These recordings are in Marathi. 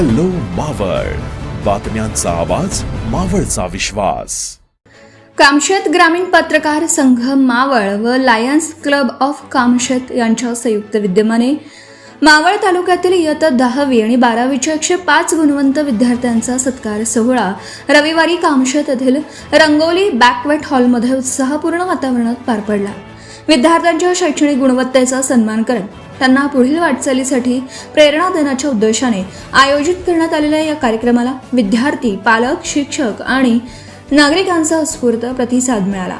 हॅलो मावळ, बातम्यांचा आवाज, मावळचा विश्वास. कामशेत ग्रामीण पत्रकार संघ मावळ व लायन्स क्लब ऑफ कामशेत यांच्या संयुक्त विद्यमाने मावळ तालुक्यातील इयत्ता 10वी आणि 12वीच्या 105 गुणवंत विद्यार्थ्यांचा सत्कार सोहळा रविवारी कामशेत येथील रंगोली बॅकवेट हॉलमध्ये उत्साहपूर्ण वातावरणात पार पडला. विद्यार्थ्यांच्या शैक्षणिक गुणवत्तेचा सन्मान करत त्यांना पुढील वाटचालीसाठी प्रेरणा देण्याच्या उद्देशाने आयोजित करण्यात आलेल्या या कार्यक्रमाला विद्यार्थी, पालक, शिक्षक आणि नागरिकांचा उत्स्फूर्त प्रतिसाद मिळाला.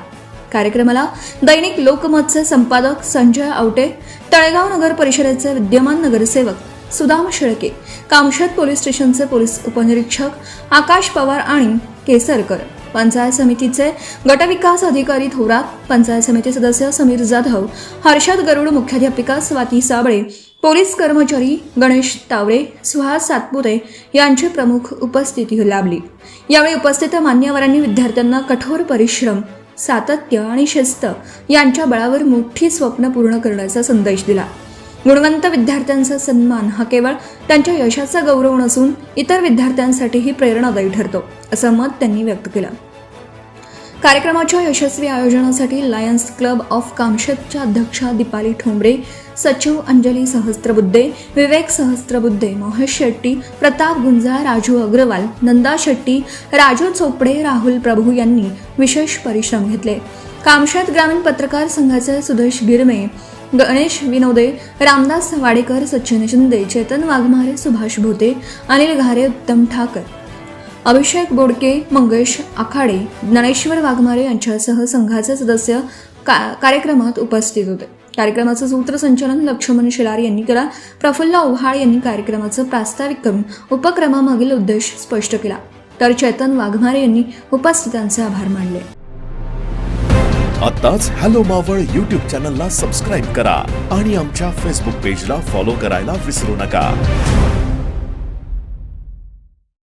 कार्यक्रमाला दैनिक लोकमतचे संपादक संजय आवटे, तळेगाव नगर परिषदेचे विद्यमान नगरसेवक सुदाम शेळके, कामशेत पोलीस स्टेशनचे पोलीस उपनिरीक्षक आकाश पवार आणि केसरकर, पंचायत समितीचे गटविकास अधिकारी थोरात, पंचायत समिती सदस्य समीर जाधव, हर्षद गरुड, मुख्याध्यापिका स्वाती साबळे, पोलीस कर्मचारी गणेश तावरे, सुहास सातपुते यांची प्रमुख उपस्थिती लाभली. यावेळी उपस्थित मान्यवरांनी विद्यार्थ्यांना कठोर परिश्रम, सातत्य आणि शिस्त यांच्या बळावर मोठी स्वप्न पूर्ण करण्याचा संदेश दिला. गुणवंत विद्यार्थ्यांचा सन्मान हा केवळ त्यांच्या यशाचा गौरव नसून इतर विद्यार्थ्यांसाठीही प्रेरणादायी ठरतो, असं मत त्यांनी व्यक्त केलं. कार्यक्रमाच्या यशस्वी आयोजनासाठी लायन्स क्लब ऑफ कामशेतच्या अध्यक्षा दीपाली ठोंबरे, सचिव अंजली सहस्त्रबुद्धे, विवेक सहस्त्रबुद्धे, महेश शेट्टी, प्रताप गुंजाळ, राजू अग्रवाल, नंदा शेट्टी, राजू चोपडे, राहुल प्रभू यांनी विशेष परिश्रम घेतले. कामशेत ग्रामीण पत्रकार संघाचे सुदेश गिरमे, गणेश विनोदे, रामदास वाडेकर, सचिन शिंदे, चेतन वाघमारे, सुभाष भोते, अनिल घारे, उत्तम ठाकर, अभिषेक बोडके, मंगेश आखाडे, ज्ञानेश्वर वाघमारे यांच्यासह संघाचे सदस्य कार्यक्रमात उपस्थित होते. कार्यक्रमाचं सूत्रसंचालन लक्ष्मण शेलार यांनी केला. प्रफुल्ल ओव्हाळ यांनी कार्यक्रमाचं प्रास्ताविक करून उपक्रमामागील उद्देश स्पष्ट केला, तर चेतन वाघमारे यांनी उपस्थितांचे आभार मानले. आताच हॅलो मावळ YouTube चॅनलला सबस्क्राईब करा आणि आमच्या फेसबुक पेजला फॉलो करायला विसरू नका.